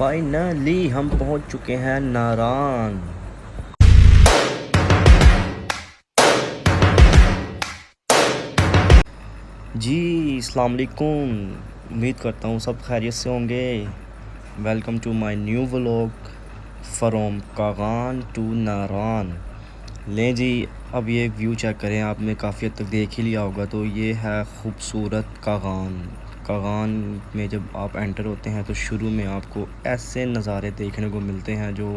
Finally हम पहुंच चुके हैं नारान। जी अस्सलाम वालेकुम, उम्मीद करता हूँ सब खैरियत से होंगे। Welcome to my new vlog from Kaghan to Naran. लें जी, अब ये व्यू चेक करें, आपने काफ़ी हद तक देख ही लिया होगा। तो ये है खूबसूरत कागान। कागान में जब आप एंटर होते हैं तो शुरू में आपको ऐसे नज़ारे देखने को मिलते हैं जो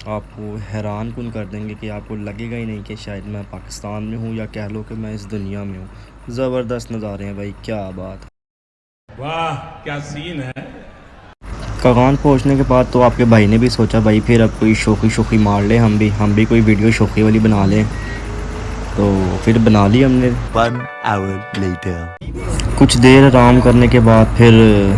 आपको हैरान कुन कर देंगे कि आपको लगेगा ही नहीं कि शायद मैं पाकिस्तान में हूँ या कह लो कि मैं इस दुनिया में हूँ। ज़बरदस्त नज़ारे हैं भाई, क्या बात है। वाह क्या सीन है। कागान पहुँचने के बाद तो आपके भाई ने भी सोचा भाई फिर अब कोई शोखी मार ले, हम भी कोई वीडियो शोखी वाली बना लें। तो फिर बना ली हमने। 1 hour later. कुछ देर आराम करने के बाद फिर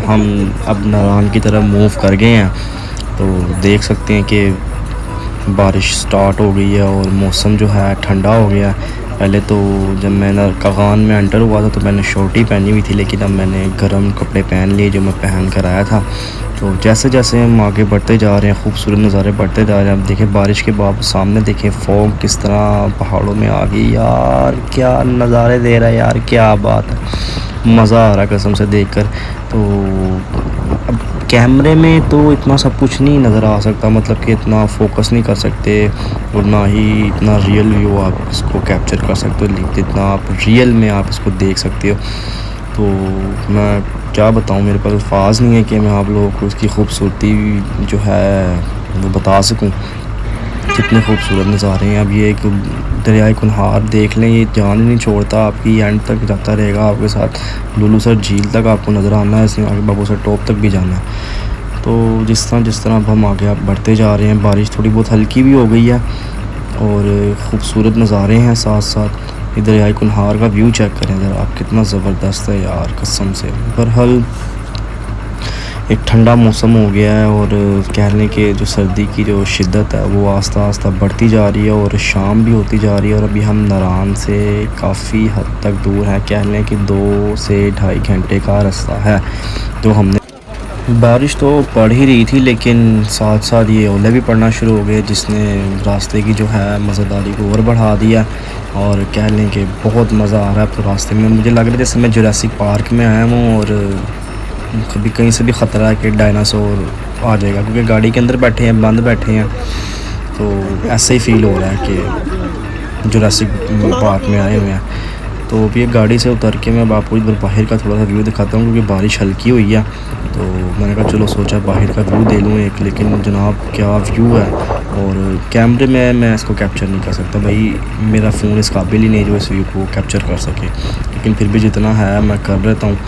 हम अब नारान की तरफ मूव कर गए हैं। तो देख सकते हैं कि बारिश स्टार्ट हो गई है और मौसम जो है ठंडा हो गया है। पहले तो जब मैं कागान में एंटर हुआ था तो मैंने शॉर्टी पहनी हुई थी, लेकिन अब मैंने गर्म कपड़े पहन लिए जो मैं पहन कर आया था। तो जैसे जैसे हम आगे बढ़ते जा रहे हैं, खूबसूरत नज़ारे बढ़ते जा रहे हैं। अब देखें बारिश के बाद सामने देखें फॉग किस तरह पहाड़ों में आ गई। यार क्या नज़ारे दे रहा है यार, क्या बात है, मज़ा आ रहा है कसम से देखकर। तो अब कैमरे में तो इतना सब कुछ नहीं नज़र आ सकता, मतलब कि इतना फोकस नहीं कर सकते और ना ही इतना रियल व्यू आप इसको कैप्चर कर सकते हो जितना आप रियल में आप इसको देख सकते हो। तो मैं क्या बताऊँ, मेरे पास अल्फाज नहीं है कि मैं आप लोगों को इसकी खूबसूरती जो है वो बता सकूँ। कितने खूबसूरत नज़ारे हैं। अब ये एक दरियाए कुनहार देख लें, ये जान ही नहीं छोड़ता, आपकी एंड तक जाता रहेगा आपके साथ। लुलू सर झील तक आपको नज़र आना है, इसमें आगे बाबू सर टॉप तक भी जाना है। तो जिस तरह अब हम आगे आप बढ़ते जा रहे हैं, बारिश थोड़ी बहुत हल्की भी हो गई है और ख़ूबसूरत नज़ारे हैं साथ साथ। दरियाए कुनहार का व्यू चेक करें ज़रा आप, कितना ज़बरदस्त है यार कसम से। बहरहाल एक ठंडा मौसम हो गया है और कह लें कि जो सर्दी की जो शिद्दत है वो आस्ता आस्ता बढ़ती जा रही है और शाम भी होती जा रही है। और अभी हम नारान से काफ़ी हद तक दूर हैं, कह लें कि 2 से ढाई घंटे का रास्ता है। तो हमने बारिश तो पड़ ही रही थी, लेकिन साथ साथ ये ओले भी पड़ना शुरू हो गए जिसने रास्ते की जो है मज़ेदारी को और बढ़ा दिया। और कह लें कि बहुत मज़ा आ रहा है। तो रास्ते में मुझे लग रहा है जैसे मैं जुरासिक पार्क में आया हूँ और कभी कहीं से भी ख़तरा है कि डायनासोर आ जाएगा, क्योंकि गाड़ी के अंदर बैठे हैं, बंद बैठे हैं। तो ऐसे ही फ़ील हो रहा है कि जुरासिक पार्क में आए हुए हैं। तो अभी एक गाड़ी से उतर के मैं आपको इधर बाहर का थोड़ा सा व्यू दिखाता हूँ, क्योंकि बारिश हल्की हुई है। तो मैंने कहा चलो सोचा बाहर का व्यू दे लूँ एक, लेकिन जनाब क्या व्यू है। और कैमरे में मैं इसको कैप्चर नहीं कर सकता भाई, मेरा फ़ोन इस काबिल ही नहीं जो इस व्यू को कैप्चर कर सके। लेकिन फिर भी जितना है मैं कर लेता हूँ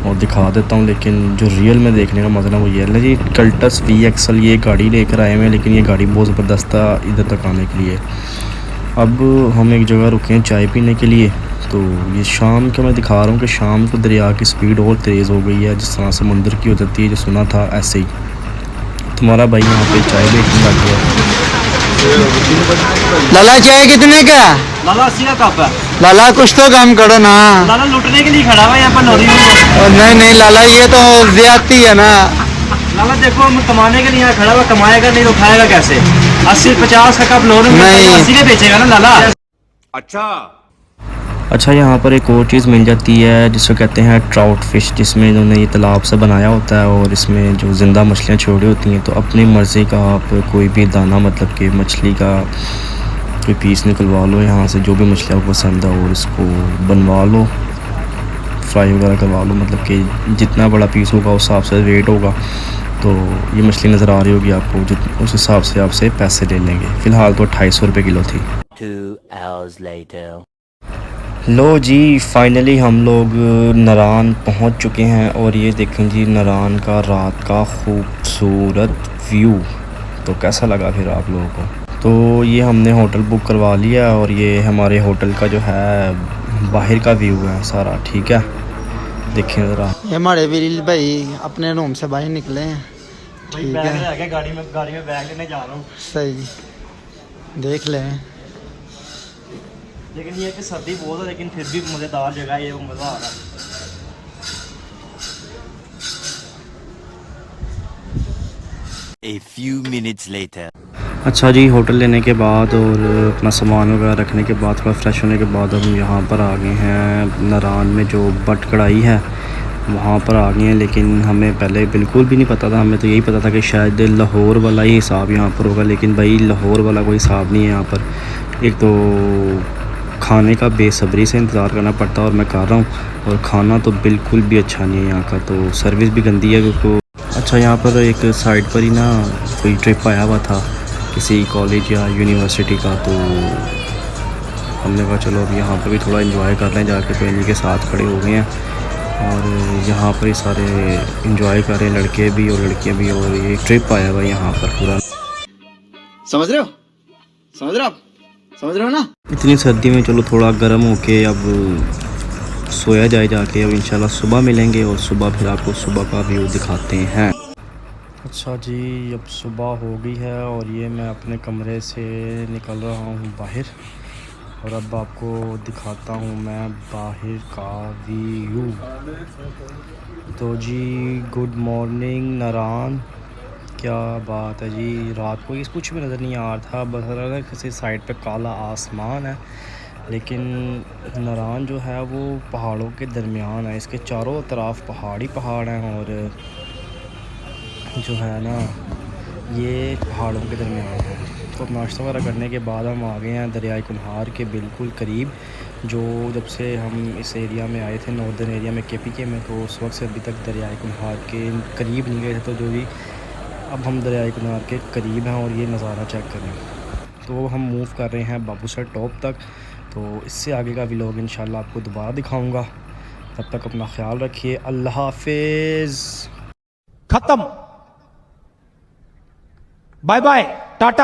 और दिखा देता हूँ। लेकिन जो रियल में देखने का मज़ा ना वो ये है जी। कल्टस VXL ये गाड़ी लेकर आए हुए हैं, लेकिन ये गाड़ी बहुत ज़बरदस्त था इधर तक आने के लिए। अब हम एक जगह रुके हैं चाय पीने के लिए। तो ये शाम का मैं दिखा रहा हूँ कि शाम को दरिया की स्पीड और तेज़ हो गई है, जिस तरह समुंदर की हो जाती है, जो सुना था ऐसे ही। तुम्हारा भाई यहाँ पे चाय बेचने लग गया। लाला चाय कितने का? लाला 80 का कप है। लाला कुछ तो काम करो ना। लाला लूटने के लिए खड़ा हुआ है यहाँ पर नौरी में। नहीं नहीं लाला ये तो ज्यादती है ना। लाला देखो हम कमाने के लिए यहाँ खड़ा हुआ, कमाएगा नहीं तो खाएगा कैसे। 80-50 का कप लोन में नहीं। 80 का बेचेगा ना लाला। अच्छा, यहाँ पर एक और चीज़ मिल जाती है जिसको कहते हैं ट्राउट फ़िश, जिसमें इन्होंने ये तालाब से बनाया होता है और इसमें जो ज़िंदा मछलियाँ छोड़ी होती हैं। तो अपनी मर्ज़ी का आप कोई भी दाना, मतलब कि मछली का कोई पीस निकलवा लो यहाँ से, जो भी मछली आपको पसंद है, और इसको बनवा लो, फ्राई वगैरह करवा लो। मतलब कि जितना बड़ा पीस होगा उस हिसाब से रेट होगा। तो ये मछली नज़र आ रही होगी आपको, उस हिसाब से आपसे पैसे ले लेंगे। फ़िलहाल तो 250 रुपये किलो थी। 2 hours later. लो जी, फाइनली हम लोग नारान पहुंच चुके हैं और ये देखें जी नारान का रात का खूबसूरत व्यू। तो कैसा लगा फिर आप लोगों को? तो ये हमने होटल बुक करवा लिया और ये हमारे होटल का जो है बाहर का व्यू है सारा, ठीक है। देखें ज़रा, ये हमारे वीर भाई अपने रूम से बाहर निकले हैं, ठीक है। गाड़ी में बैग लेने जा रहा हूँ। सही देख लें। लेकिन ये कि सर्दी बहुत है, लेकिन फिर भी मज़ेदार जगह है, ये मज़ा आ रहा है। A few minutes later. अच्छा जी, होटल लेने के बाद और अपना सामान वगैरह रखने के बाद थोड़ा फ्रेश होने के बाद हम यहाँ पर आ गए हैं नारान में, जो बट कढ़ाई है वहाँ पर आ गए हैं। लेकिन हमें पहले बिल्कुल भी नहीं पता था, हमें तो यही पता था कि शायद लाहौर वाला ही हिसाब यहाँ पर होगा, लेकिन भाई लाहौर वाला कोई हिसाब नहीं है यहाँ पर। एक तो खाने का बेसब्री से इंतज़ार करना पड़ता है और मैं कर रहा हूँ, और खाना तो बिल्कुल भी अच्छा नहीं है यहाँ का, तो सर्विस भी गंदी है क्योंकि अच्छा यहाँ पर एक साइड पर ही ना कोई ट्रिप आया हुआ था किसी कॉलेज या यूनिवर्सिटी का, तो हमने कहा चलो अब यहाँ पर भी थोड़ा एंजॉय कर लें जाके, तो इन्हीं के साथ खड़े हो गए हैं और यहाँ पर ही सारे एंजॉय कर रहे हैं, लड़के भी और लड़कियाँ भी, और ये ट्रिप आया हुआ यहाँ पर पूरा। समझ रहे हो, समझ रहे हो आप, समझ रहे हो ना। इतनी सर्दी में चलो थोड़ा गर्म होके अब सोया जाए जाके, अब इंशाल्लाह सुबह मिलेंगे और सुबह फिर आपको सुबह का व्यू दिखाते हैं। अच्छा जी, अब सुबह हो गई है और ये मैं अपने कमरे से निकल रहा हूँ बाहर, और अब आपको दिखाता हूँ मैं बाहर का व्यू। तो जी गुड मॉर्निंग नारान, क्या बात है जी। रात को इस कुछ भी नज़र नहीं आ रहा था, बस लग रहा किसी साइड पे काला आसमान है, लेकिन नारान जो है वो पहाड़ों के दरमियान है, इसके चारों तरफ पहाड़ी पहाड़ हैं, और जो है ना ये पहाड़ों के दरमियान है। तो नाश्ता वगैरह करने के बाद हम आ गए हैं दरियाई कुल्हार के बिल्कुल करीब, जो जब से हम इस एरिया में आए थे नॉर्दर्न एरिया में KPK में, तो उस वक्त से अभी तक दरियाई कुल्हार के करीब नहीं गए थे, तो जो भी अब हम दरियाई कुल्हार के करीब हैं और ये नज़ारा चेक करें। तो हम मूव कर रहे हैं बाबूसर टॉप तक, तो इससे आगे का व्लॉग इंशाल्लाह आपको दोबारा दिखाऊंगा। तब तक अपना ख्याल रखिए, अल्लाह हाफिज़। खत्म, बाय बाय।